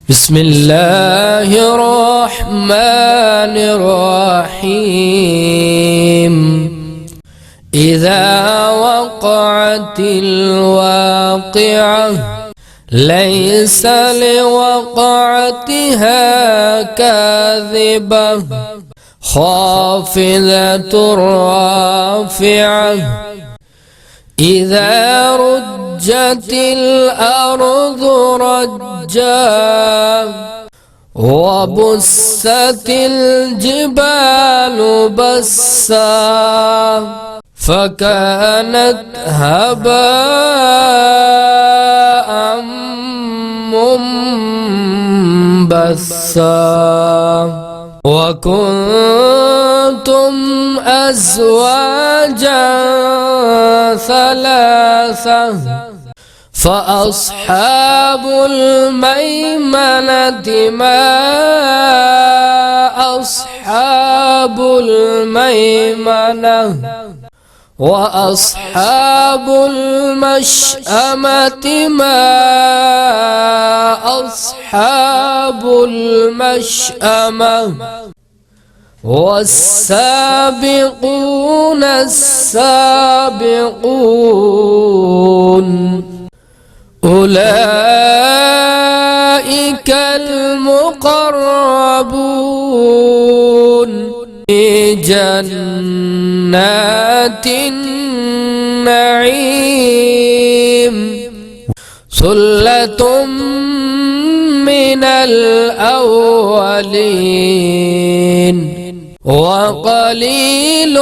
بسم الله الرحمن الرحيم. إذا وقعت الواقعة ليس لوقعتها كاذبة خافضة رافعة. إذا رجت الأرض رجا وبست الجبال بسا فكانت هباء منبثا. وكنتم أزواجا ثلاثة فأصحاب الميمنة ما أصحاب الميمنة. وأصحاب المشأمة ما أصحاب المشأمة. والسابقون السابقون أولئك المقربون في جنات النعيم. ثلة من الأولين وقليل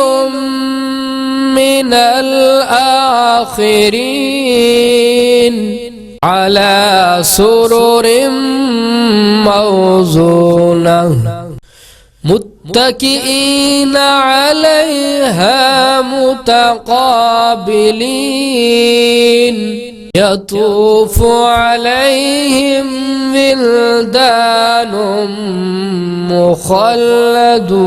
من الآخرين على سرر موضونة متكئين عليها متقابلين. يطوف عليهم ولدان مخلدون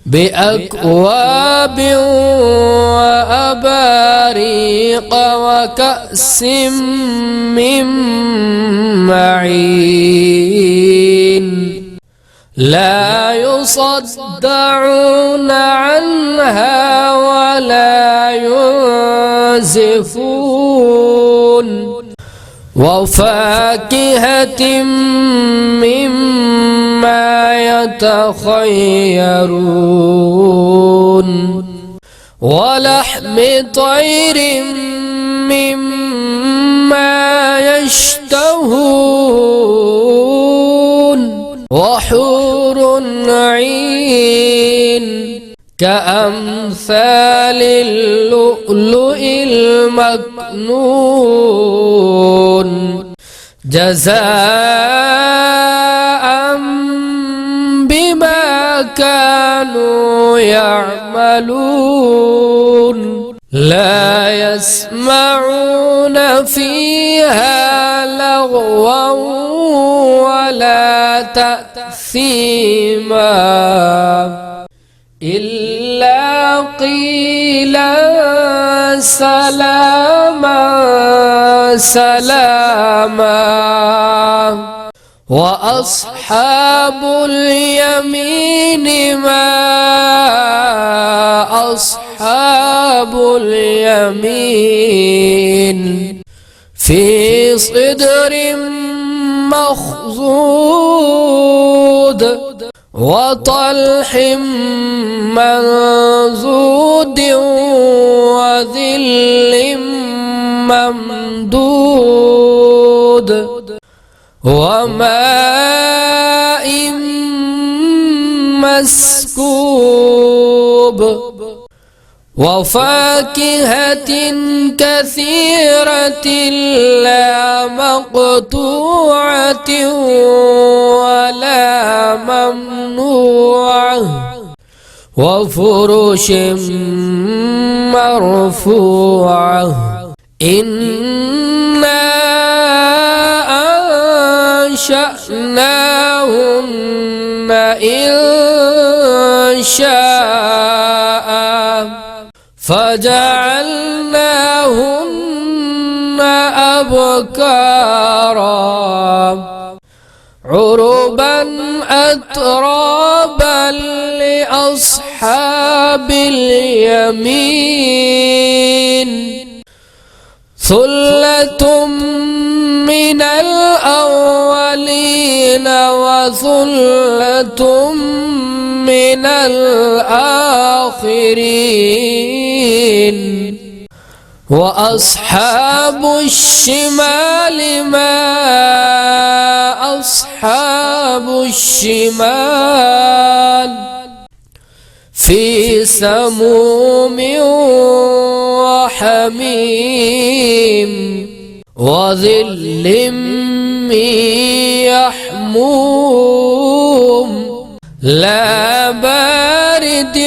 بأكواب وأباريق وكأس من معين. لا يصدعون عنها ولا ينزفون. وفاكهة مما يتخيرون. ولحم طير مما يشتهون. وحور عين كأمثال اللؤلؤ المكنون جزاء بما كانوا يعملون. لا يسمعون فيها لغوا ولا تأثيما إلا قيلا سلاما سلاما. وأصحاب اليمين ما أصحاب اليمين في صدر مخضود وطلح منضود وظل ممدود وماء مسكوب. وفاكهة كثيرة لا مقطوعة ولا ممنوعة. وفرش مرفوعة. إنا أنشأناهن إن شاء فجعلناهن أبكارا عربا أترابا لأصحاب اليمين ثلة من الأولين وثلة من الآخرين وأصحاب الشمال ما أصحاب الشمال في سموم وحميم وظل من يحموم لا بارد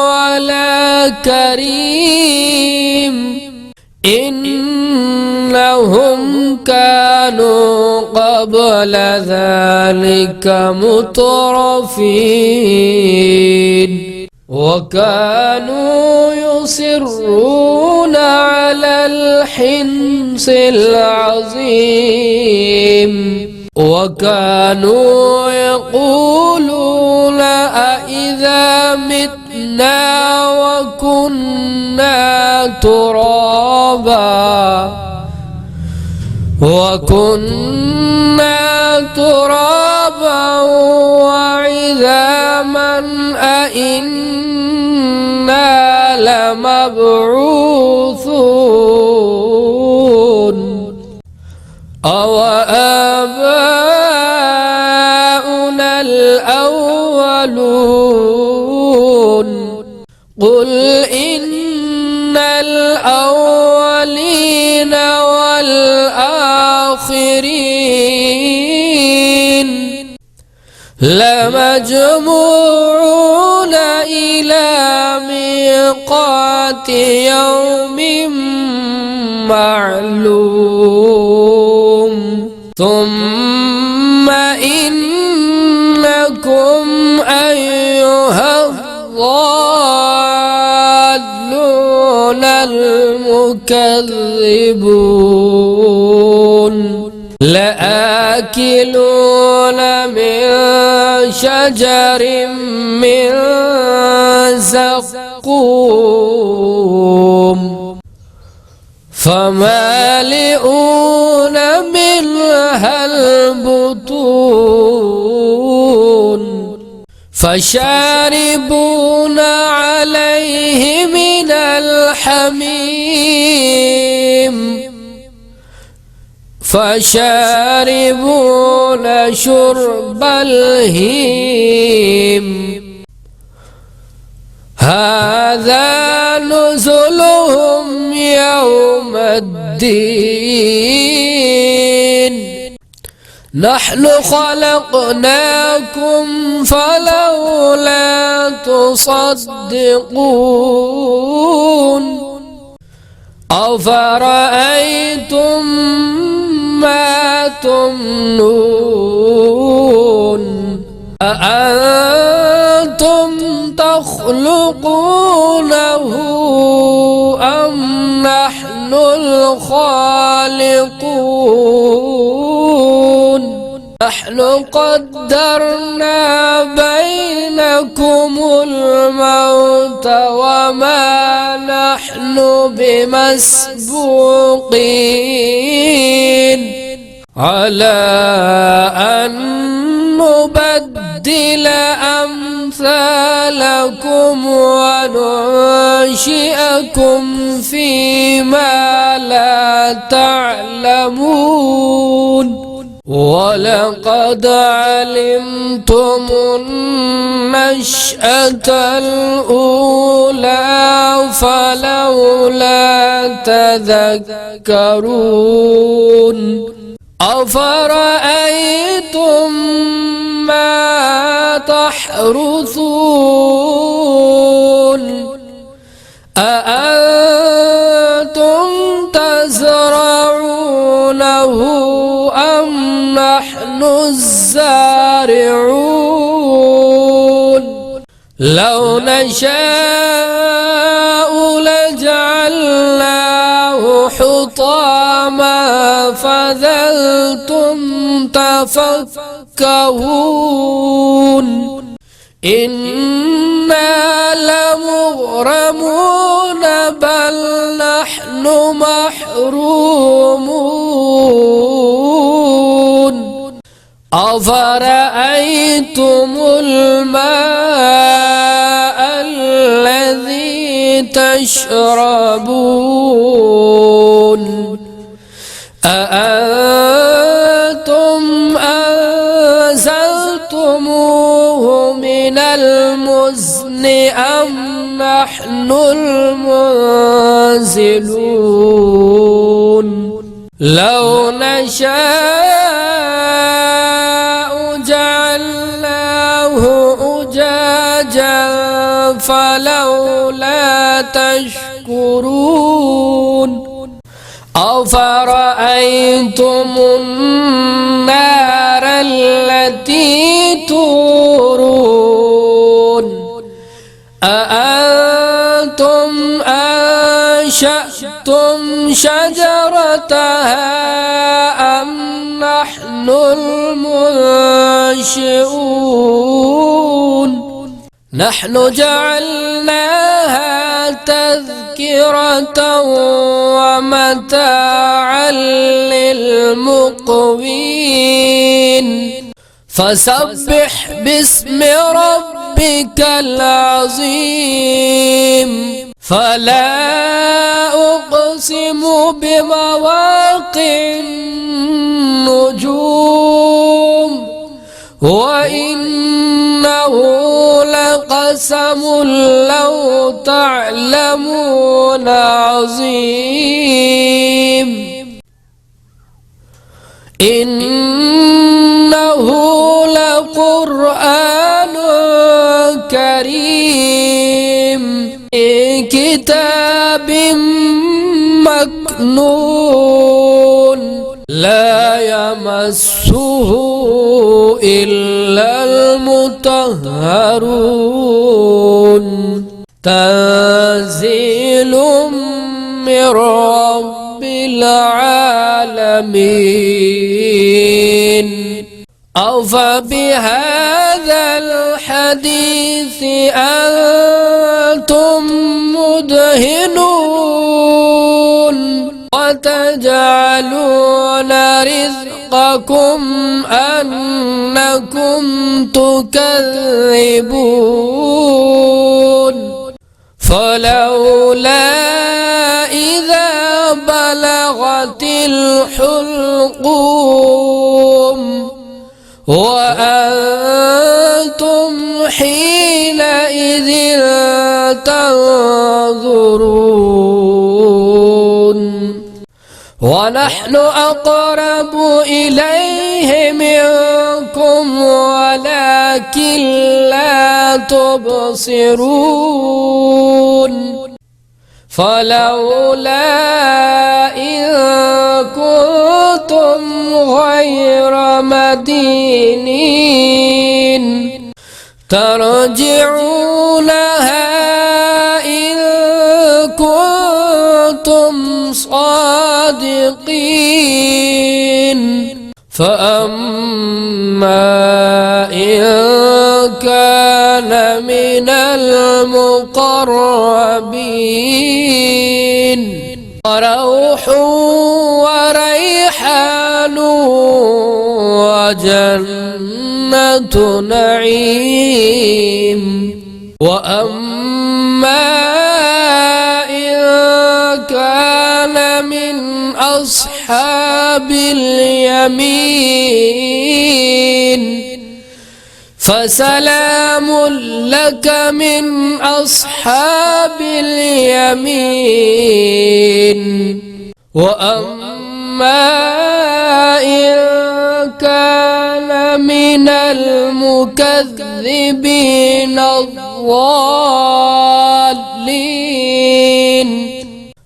ولا كريم إنهم كانوا قبل ذلك مترفين وكانوا يصرون على الحنث العظيم وكانوا يقولون أإذا متنا وكنا ترابا وعظاما أإنا لمبعوثون أو آباؤنا الأولون قل إن الأولين والآخرين لمجموعون إلى ميقات يوم معلوم ثم إنكم أيها الضالون المكذبون لآكلون من شجر من زقوم فمالئون منها البطون فشاربون عليه من الحميم فشاربون شرب الهيم هذا نزلهم يوم الدين نحن خلقناكم فلولا تصدقون أفرأيتم ما تمنون أأنتم تخلقونه أم نحن الخالقون نحن قدرنا بينكم الموت وما نحن بمسبوقين على أن نبدل أمثالكم وننشئكم فيما لا تعلمون ولقد علمتم النشأة الأولى فلولا تذكرون أفرأيتم ما تحرثون أأنتم تزرعونه أم نحن الزارعون لو نشاء لجعلناه حطاما فظلتم أنتم تفكهون إنا لمغرمون بل نحن محرومون أفرأيتم الماء الذي تشربون أأنتم أنزلتموه من المزن أم نحن المنزلون لو نشاء جعلناه أجاجا فلولا تشكرون أفرأيتم النار التي تورون أأنتم أنشأتم شجرتها أم نحن المنشئون نحن جعلناها تذكرة ومتاعا للمقوين فسبح باسم ربك العظيم فلا أقسم بمواقع النجوم وإنه لقسم لو تعلمون عظيم إنه لقرآن كريم في كتاب مكنون لا يمسه إلا المطهرون تنزيل من رب العالمين أفبهذا الحديث أنتم مدهنون وتجعلون رزقكم أنكم تكذبون فلولا إذا بلغت الحلقوم وأنتم حينئذ تنظرون ونحن أقرب إليه منكم ولكن لا تبصرون فلولا إن كنتم غير مدينين ترجعونها إن كنتم صادقين فأما إن كان من المقربين فروح وريحان وجنة نعيم وأما إن كان من أصحاب اليمين فسلام لك من أصحاب اليمين وأما إن كان من المكذبين الضالين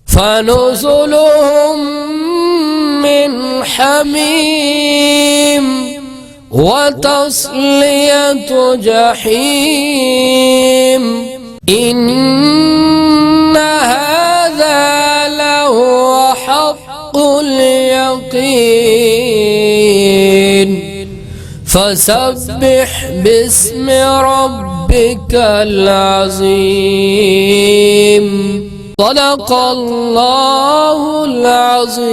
فنزلهم من حميم وتصلية جحيم إن هذا لهو حق اليقين فسبح باسم ربك العظيم. صدق الله العظيم.